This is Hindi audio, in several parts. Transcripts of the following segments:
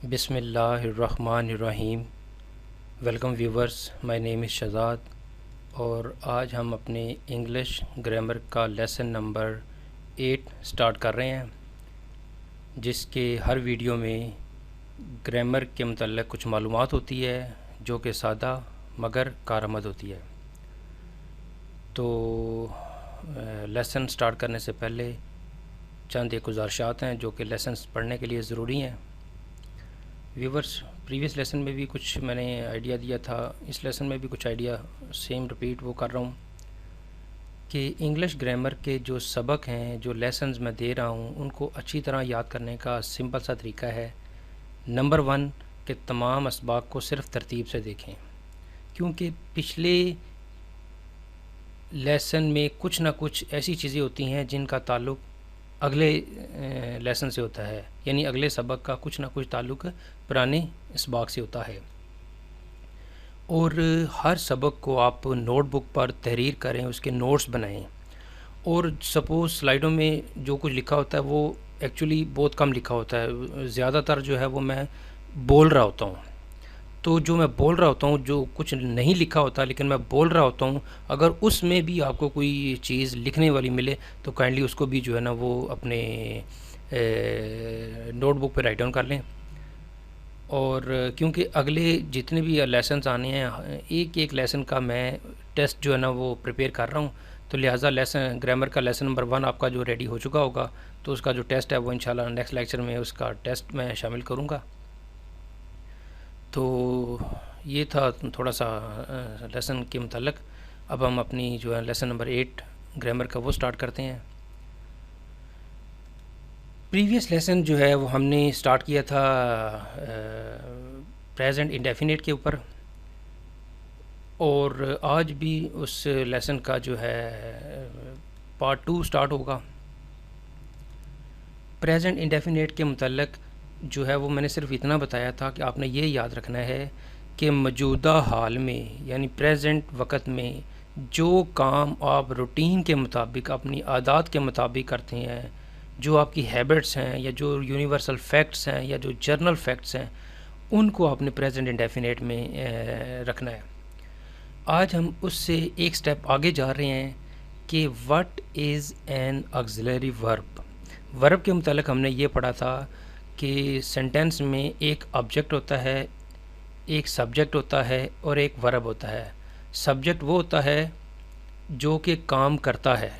बिस्मिल्लाहिर्रहमानिर्रहीम। Welcome viewers, my name is Shahzad और आज हम अपने इंग्लिश ग्रामर का लेसन नंबर 8 स्टार्ट कर रहे हैं, जिसके हर वीडियो में ग्रामर के मतलब कुछ मालूमात होती है जो कि सादा मगर कारआमद होती है। तो लेसन स्टार्ट करने से पहले चंद एक गुजारिशात हैं जो कि लेसन पढ़ने के लिए ज़रूरी हैं। व्यूवर्स, प्रीवियस लेसन में भी कुछ मैंने आइडिया दिया था, इस लेसन में भी कुछ आइडिया सेम रिपीट वो कर रहा हूँ कि इंग्लिश ग्रामर के जो सबक हैं, जो लेसन्स मैं दे रहा हूँ, उनको अच्छी तरह याद करने का सिंपल सा तरीका है। नंबर 1 कि तमाम असबाक को सिर्फ तरतीब से देखें, क्योंकि पिछले लेसन में कुछ ना कुछ ऐसी चीज़ें होती हैं जिनका ताल्लुक़ अगले लेसन से होता है, यानी अगले सबक का कुछ ना कुछ ताल्लुक़ पुराने इसबाक से होता है। और हर सबक को आप नोटबुक पर तहरीर करें, उसके नोट्स बनाएं। और सपोज़ स्लाइडों में जो कुछ लिखा होता है वो एक्चुअली बहुत कम लिखा होता है, ज़्यादातर जो है वो मैं बोल रहा होता हूँ। तो जो मैं बोल रहा होता हूँ, जो कुछ नहीं लिखा होता लेकिन मैं बोल रहा होता हूँ, अगर उसमें भी आपको कोई चीज़ लिखने वाली मिले तो काइंडली उसको भी जो है ना वो अपने नोटबुक पे राइट डाउन कर लें। और क्योंकि अगले जितने भी लेसन्स आने हैं, एक एक लेसन का मैं टेस्ट जो है ना वो प्रिपेयर कर रहा हूँ, तो लिहाजा लेसन ग्रामर का लेसन नंबर 1 आपका जो रेडी हो चुका होगा, तो उसका जो टेस्ट है वो इंशाल्लाह नेक्स्ट लेक्चर में उसका टेस्ट मैं शामिल करूँगा। तो ये था थोड़ा सा लेसन के मुताल्लिक़। अब हम अपनी जो है लेसन नंबर 8 ग्रामर का वो स्टार्ट करते हैं। प्रीवियस लेसन जो है वो हमने स्टार्ट किया था प्रेजेंट इंडेफिनिट के ऊपर, और आज भी उस लेसन का जो है पार्ट 2 स्टार्ट होगा। प्रेजेंट इंडेफिनिट के मुताल्लिक़ जो है वो मैंने सिर्फ इतना बताया था कि आपने ये याद रखना है कि मौजूदा हाल में यानी प्रेजेंट वक्त में जो काम आप रूटीन के मुताबिक अपनी आदत के मुताबिक करते हैं, जो आपकी हैबिट्स हैं या जो यूनिवर्सल फैक्ट्स हैं या जो जर्नल फैक्ट्स हैं, उनको आपने प्रेजेंट इंडेफिनिट में रखना है। आज हम उससे एक स्टेप आगे जा रहे हैं कि what is an auxiliary verb. Verb के मुताल्लिक़ हमने ये पढ़ा था कि सेंटेंस में एक ऑब्जेक्ट होता है, एक सब्जेक्ट होता है और एक वर्ब होता है। सब्जेक्ट वो होता है जो कि काम करता है,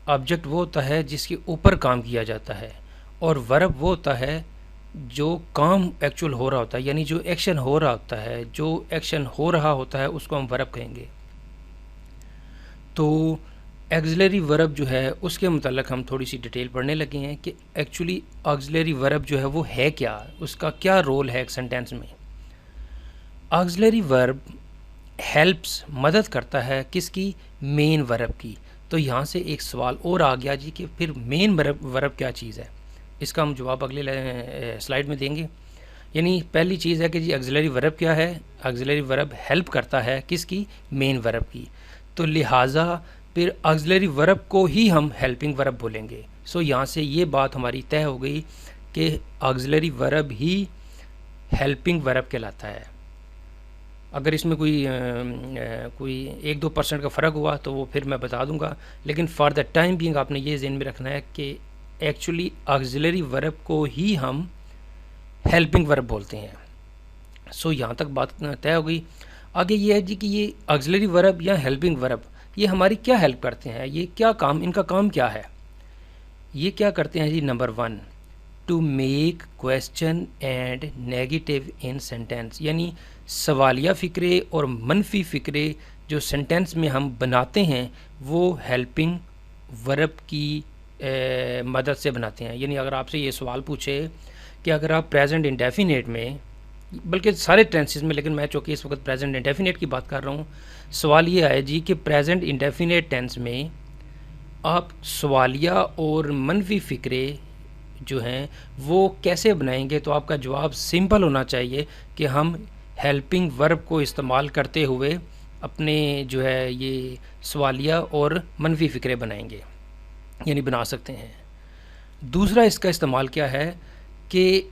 ऑब्जेक्ट वो होता है जिसके ऊपर काम किया जाता है, और वर्ब वो होता है जो काम एक्चुअल हो रहा होता है, यानी जो एक्शन हो रहा होता है, जो एक्शन हो रहा होता है उसको हम वर्ब कहेंगे। तो ऑक्सिलरी वर्ब जो है उसके मुताल्लिक़ हम थोड़ी सी डिटेल पढ़ने लगे हैं कि एक्चुअली ऑक्सिलरी वर्ब जो है वो है क्या, उसका क्या रोल है एक सेंटेंस में। ऑक्सिलरी वर्ब हेल्प्स, मदद करता है किसकी, मेन वर्ब की। तो यहाँ से एक सवाल और आ गया जी कि फिर मेन वर्ब क्या चीज़ है। इसका हम जवाब अगले स्लाइड में देंगे। यानी पहली चीज़ है कि जी ऑक्सिलरी वर्ब क्या है। ऑक्सिलरी वर्ब हेल्प करता है किसकी, मेन वर्ब की। तो लिहाजा फिर ऑक्सिलरी वर्ब को ही हम हेल्पिंग वर्ब बोलेंगे। सो यहाँ से ये बात हमारी तय हो गई कि ऑक्सिलरी वर्ब ही हेल्पिंग वर्ब कहलाता है। अगर इसमें कोई 1-2% का फ़र्क हुआ तो वो फिर मैं बता दूंगा, लेकिन फॉर द टाइम बीइंग आपने ये ज़हन में रखना है कि एक्चुअली ऑक्सिलरी वर्ब को ही हम हेल्पिंग वर्ब बोलते हैं। सो यहाँ तक बात तय हो गई। आगे ये है जी कि ये ऑक्सिलरी वर्ब या हेल्पिंग वर्ब ये हमारी क्या हेल्प करते हैं, ये क्या काम, इनका काम क्या है। ये क्या करते हैं जी, number 1 to make question and negative in sentence, यानी सवालिया फ़िक्रे और मनफी फ़िक्रे जो सेंटेंस में हम बनाते हैं वो हेल्पिंग वर्ब की मदद से बनाते हैं। यानी अगर आपसे ये सवाल पूछे कि अगर आप प्रेजेंट इंडेफिनिट में, बल्कि सारे टेंसेस में, लेकिन मैं चूँकि इस वक्त प्रेजेंट इंडेफिनिट की बात कर रहा हूँ, सवाल ये आए जी कि प्रेजेंट इंडेफिनिट टेंस में आप सवालिया और मनफी फ़िक्रे जो हैं वो कैसे बनाएंगे। तो आपका जवाब सिंपल होना चाहिए कि हम हेल्पिंग वर्ब को इस्तेमाल करते हुए अपने जो है ये सवालिया और मनफी फ़िक्रे बनाएंगे, यानी बना सकते हैं। दूसरा इसका इस्तेमाल क्या है कि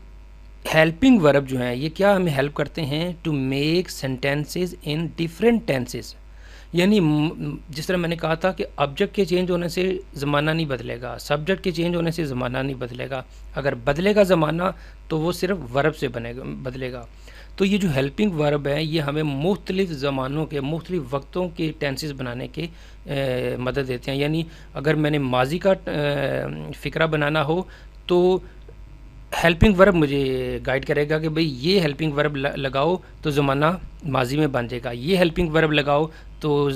हेल्पिंग वर्ब जो हैं ये क्या हमें हेल्प करते हैं to make sentences in different tenses. यानी जिस तरह मैंने कहा था कि ऑब्जेक्ट के चेंज होने से ज़माना नहीं बदलेगा, सब्जेक्ट के चेंज होने से ज़माना नहीं बदलेगा, अगर बदलेगा ज़माना तो वो सिर्फ वर्ब से बदलेगा। तो ये जो हेल्पिंग वर्ब है ये हमें मुख्तलिफ़ ज़मानों के मुख्तलिफ़ वक्तों के टेंसेस बनाने के मदद देते हैं। यानी अगर मैंने माजी का फ़िक्रा बनाना हो तो हेल्पिंग वर्ब मुझे गाइड करेगा कि भाई ये हेल्पिंग वर्ब लगाओ तो ज़माना माजी में बन जाएगा, ये हेल्पिंग वर्ब लगाओ तो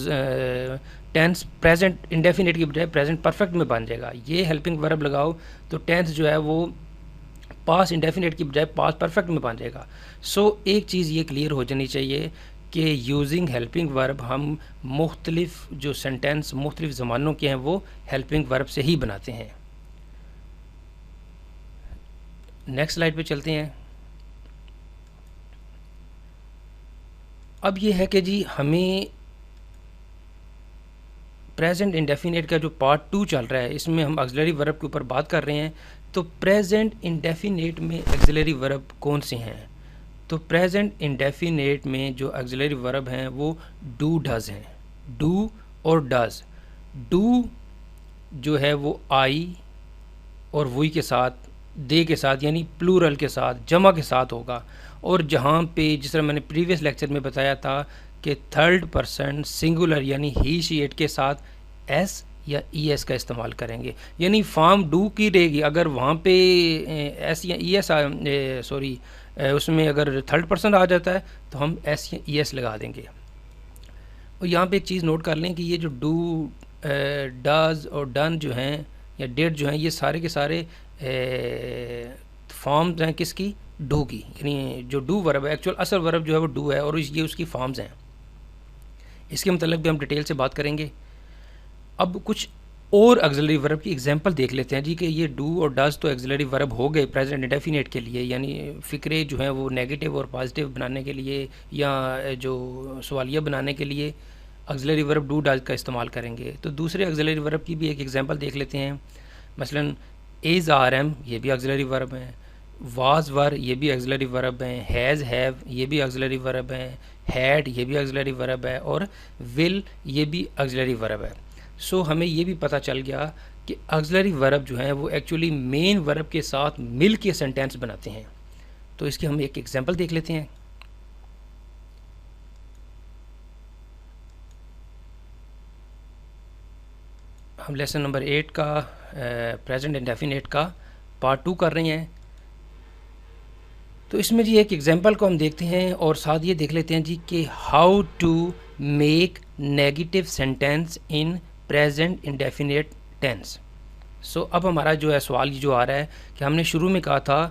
टेंस प्रेजेंट इंडेफिनिट की बजाय प्रेजेंट परफेक्ट में बन जाएगा, ये हेल्पिंग वर्ब लगाओ तो टेंस जो है वो पास इंडेफिनिट की बजाय पास परफेक्ट में बन जाएगा। सो एक चीज़ ये क्लियर हो जानी चाहिए कि यूजिंग हेल्पिंग वर्ब हम मुख्तलिफ जो सेंटेंस मुख्तलिफ ज़मानों के हैं वो हेल्पिंग वर्ब से ही बनाते हैं। नेक्स्ट स्लाइड पे चलते हैं। अब ये है कि जी हमें प्रेजेंट इंडेफिनिट का जो पार्ट 2 चल रहा है इसमें हम ऑक्सिलरी वर्ब के ऊपर बात कर रहे हैं। तो प्रेजेंट इंडेफिनिट में ऑक्सिलरी वर्ब कौन से हैं? तो प्रेजेंट इंडेफिनिट में जो ऑक्सिलरी वर्ब हैं वो डू डज हैं, डू और डज। डू जो है वो आई और वही के साथ, दे के साथ यानी प्लूरल के साथ, जमा के साथ होगा। और जहाँ पे जिस तरह मैंने प्रीवियस लेक्चर में बताया था कि थर्ड पर्सन सिंगुलर यानी ही शी इट के साथ एस या ई एस का इस्तेमाल करेंगे। यानी फॉर्म डू की रहेगी, अगर वहाँ पे एस या ई एस सॉरी उसमें अगर थर्ड पर्सन आ जाता है तो हम एस या ई एस लगा देंगे। और यहाँ पे एक चीज़ नोट कर लें कि ये जो डू डज और डन जो हैं या डेड जो हैं ये सारे के सारे फॉर्म्स हैं किसकी? डू की। यानी जो डू वर्ब है एक्चुअल असल वर्ब जो है वो डू है और ये उसकी फॉर्म्स हैं। इसके मतलब भी हम डिटेल से बात करेंगे। अब कुछ और ऑक्सिलरी वर्ब की एग्जांपल देख लेते हैं जी कि ये डू और डज तो ऑक्सिलरी वर्ब हो गए प्रेजेंट इंडेफिनिट के लिए, यानी फ़िक्रे जो हैं वो नेगेटिव और पॉजिटिव बनाने के लिए या जो सवालिया बनाने के लिए ऑक्सिलरी वर्ब डू डज का इस्तेमाल करेंगे। तो दूसरे ऑक्सिलरी वर्ब की भी एक एग्जांपल देख लेते हैं। मसलन इज़ आर एम ये भी ऑक्सिलरी वर्ब हैं, वाज वर ये भी ऑक्सिलरी वर्ब हैं, हैज़ हैव ये भी ऑक्सिलरी वर्ब हैं, हैड ये भी ऑक्सिलरी वर्ब है और विल ये भी ऑक्सिलरी वर्ब है। सो हमें ये भी पता चल गया कि ऑक्सिलरी वर्ब जो हैं वो एक्चुअली मेन वर्ब के साथ मिल के सेंटेंस बनाते हैं। तो इसके हम एक एग्जांपल देख लेते हैं। हम लेसन नंबर 8 का प्रेजेंट इंडेफिनिट का पार्ट 2 कर रहे हैं। तो इसमें जी एक एग्जांपल को हम देखते हैं और साथ ये देख लेते हैं जी कि how to make negative sentence in present indefinite tense. So अब हमारा जो है सवाल जो आ रहा है कि हमने शुरू में कहा था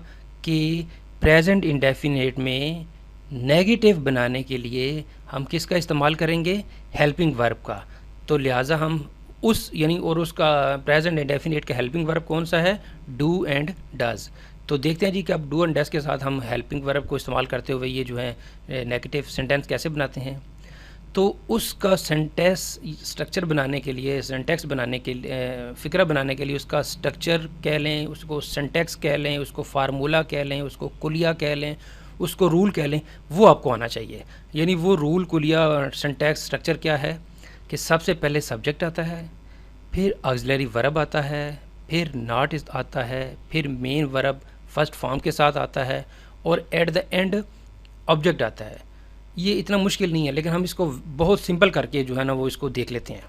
कि प्रेजेंट इंडेफिनिट में नेगेटिव बनाने के लिए हम किसका इस्तेमाल करेंगे? हेल्पिंग वर्ब का। तो लिहाजा हम उस यानी और उसका प्रेजेंट इंडेफिनिट का हेल्पिंग वर्ब कौन सा है? Do and does. तो देखते हैं जी कि अब डू एंड डज के साथ हम हेल्पिंग वर्ब को इस्तेमाल करते हुए ये जो है नेगेटिव सेंटेंस कैसे बनाते हैं। तो उसका सेंटेंस स्ट्रक्चर बनाने के लिए, सेंटेक्स बनाने के लिए, फ़िक्रा बनाने के लिए उसका स्ट्रक्चर कह लें, उसको सेंटेक्स कह लें, उसको फार्मूला कह लें, उसको कुलिया कह लें, उसको रूल कह लें, वो आपको आना चाहिए। यानी वो रूल कुलिया सेंटेक्स स्ट्रक्चर क्या है कि सबसे पहले सब्जेक्ट आता है, फिर ऑक्सिलरी वर्ब आता है, फिर नॉट आता है, फिर मेन वर्ब फर्स्ट फॉर्म के साथ आता है और एट द एंड ऑब्जेक्ट आता है। ये इतना मुश्किल नहीं है लेकिन हम इसको बहुत सिंपल करके जो है ना वो इसको देख लेते हैं।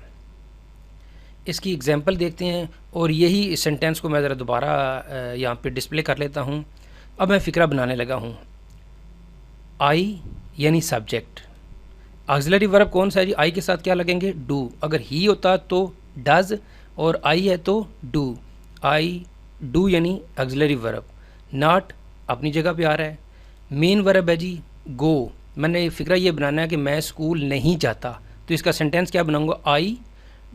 इसकी एग्जांपल देखते हैं और यही सेंटेंस को मैं ज़रा दोबारा यहाँ पे डिस्प्ले कर लेता हूँ। अब मैं फ़िक्रा बनाने लगा हूँ। आई यानी सब्जेक्ट, ऑक्सिलरी वर्ब कौन सा है जी? आई के साथ क्या लगेंगे? डू। अगर ही होता तो डज और आई है तो डू। आई डू यानी ऑक्सिलरी वर्ब। नॉट अपनी जगह पे आ रहा है। मेन वर्ब है जी गो। मैंने फ़िक्रा ये बनाना है कि मैं स्कूल नहीं जाता, तो इसका सेंटेंस क्या बनाऊंगा? I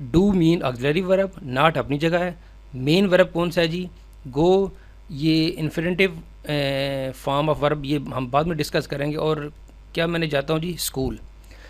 do mean auxiliary verb, not अपनी जगह है। मेन वर्ब कौन सा है जी? गो। ये इन्फिनिटिव फॉर्म ऑफ वर्ब, ये हम बाद में डिस्कस करेंगे। और क्या मैंने जाता हूँ जी? स्कूल।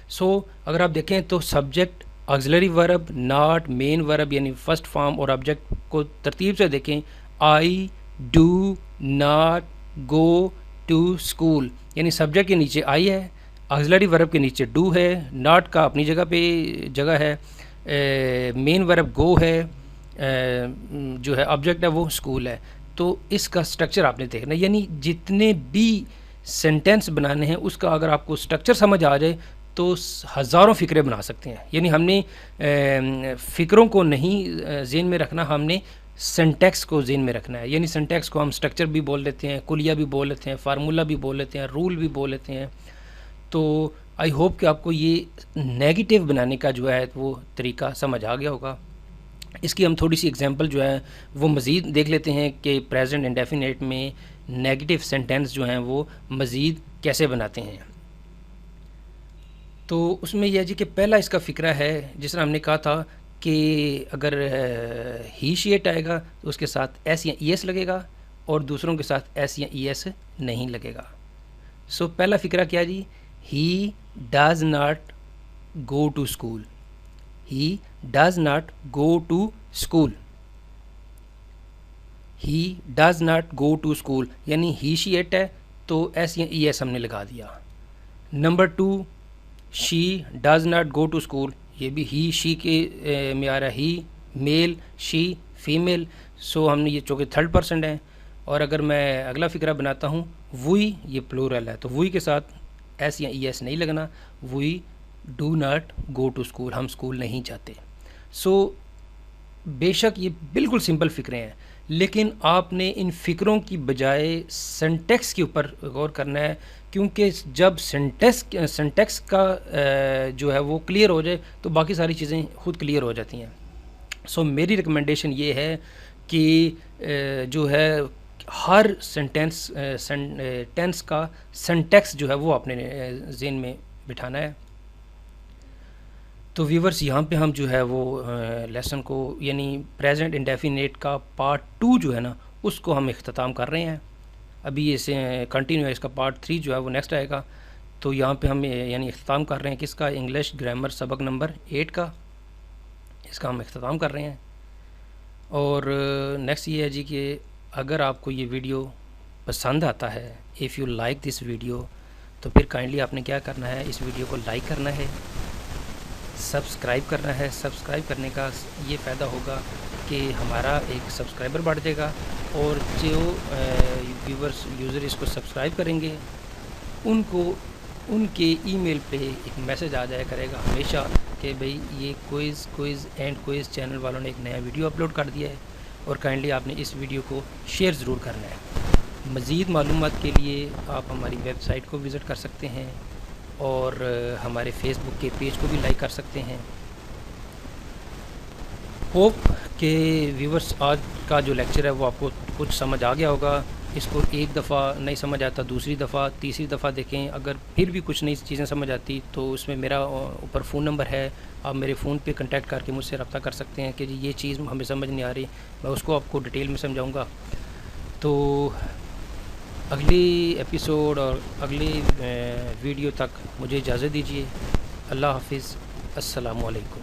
सो अगर आप देखें तो subject, auxiliary verb, not, main verb यानी फर्स्ट फॉर्म और ऑब्जेक्ट को तरतीब से देखें। I do, not, go, to school, यानी सब्जेक्ट के नीचे आई है, ऑक्सिलरी वर्ब के नीचे डू है, नॉट का अपनी जगह पे जगह है, मेन वर्ब गो है, जो है ऑब्जेक्ट है वो स्कूल है। तो इसका स्ट्रक्चर आपने देखना है, यानी जितने भी सेंटेंस बनाने हैं उसका अगर आपको स्ट्रक्चर समझ आ जाए तो हज़ारों फ़िक्रे बना सकते हैं। यानी हमने फ़िक्रों को नहीं ज़हन में रखना, हमने सिंटैक्स को ज़हन में रखना है। यानी सिंटैक्स को हम स्ट्रक्चर भी बोल लेते हैं, कुलिया भी बोल लेते हैं, फार्मूला भी बोल लेते हैं, रूल भी बोल लेते हैं। तो आई होप कि आपको ये नेगेटिव बनाने का जो है वो तरीका समझ आ गया होगा। इसकी हम थोड़ी सी एग्जांपल जो है वो मज़ीद देख लेते हैं कि प्रेजेंट इंडेफिनेट में नेगेटिव सेंटेंस जो हैं वो मज़ीद कैसे बनाते हैं। तो उसमें यह जी कि पहला इसका फ़िक्रा है, जिस तरह हमने कहा था कि अगर ही शी इट आएगा तो उसके साथ एस या ई एस लगेगा और दूसरों के साथ एस या ई एस नहीं लगेगा। सो पहला फ़िक्रा क्या जी, he does not go to school, he does not go to school, he does not go to school, यानी ही शी इट है तो एस या ई एस हमने लगा दिया। Number 2, she does not go to school, ये भी ही शी के में आ रहा है, he male, she female. So हमने ये चूँकि थर्ड पर्सन है। और अगर मैं अगला फ़िक्रा बनाता हूँ, वी, ये प्लूरल है तो वी के साथ एस या ई एस नहीं लगना, we do not go to school, हम स्कूल नहीं जाते। सो बेशक ये बिल्कुल सिंपल फ़िक्रे हैं, लेकिन आपने इन फ़िक्रों की बजाय सिंटैक्स के ऊपर गौर करना है, क्योंकि जब सिंटैक्स का जो है वो क्लियर हो जाए तो बाकी सारी चीज़ें खुद क्लियर हो जाती हैं। सो मेरी रिकमेंडेशन ये है कि जो है हर टेंस का सिंटैक्स जो है वो अपने ज़हन में बिठाना है। तो व्यूवर्स, यहाँ पे हम जो है वो लेसन को यानी प्रेजेंट इंडेफिनेट का पार्ट 2 जो है ना उसको हम इख्तिताम कर रहे हैं। अभी इसे कंटिन्यू है, इसका पार्ट 3 जो है वो नेक्स्ट आएगा। तो यहाँ पे हम यानी इख्तिताम कर रहे हैं किसका, इंग्लिश ग्रामर सबक नंबर 8 का, इसका हम इख्तिताम कर रहे हैं। और नेक्स्ट ये है जी कि अगर आपको ये वीडियो पसंद आता है, if you like this video, तो फिर काइंडली आपने क्या करना है, इस वीडियो को लाइक करना है, सब्सक्राइब करना है। सब्सक्राइब करने का ये फ़ायदा होगा कि हमारा एक सब्सक्राइबर बढ़ जाएगा और जो व्यूवर्स यूज़र इसको सब्सक्राइब करेंगे उनको उनके ईमेल पे एक मैसेज आ जाया करेगा हमेशा कि भाई ये क्विज़ एंड क्विज़ चैनल वालों ने एक नया वीडियो अपलोड कर दिया है और काइंडली आपने इस वीडियो को शेयर ज़रूर करना है। मज़ीद मालूमात के लिए आप हमारी वेबसाइट को विज़िट कर सकते हैं और हमारे फेसबुक के पेज को भी लाइक कर सकते हैं। होप के व्यूवर्स आज का जो लेक्चर है वो आपको कुछ समझ आ गया होगा। इसको एक दफ़ा नहीं समझ आता, दूसरी दफ़ा, तीसरी दफ़ा देखें। अगर फिर भी कुछ नई चीज़ें समझ आती तो उसमें मेरा ऊपर फ़ोन नंबर है, आप मेरे फ़ोन पे कांटेक्ट करके मुझसे रब्ता कर सकते हैं कि जी ये चीज़ हमें समझ नहीं आ रही, मैं उसको आपको डिटेल में समझाऊँगा। तो अगली एपिसोड और अगली वीडियो तक मुझे इजाज़त दीजिए। अल्लाह हाफिज़, अस्सलामु अलैकुम।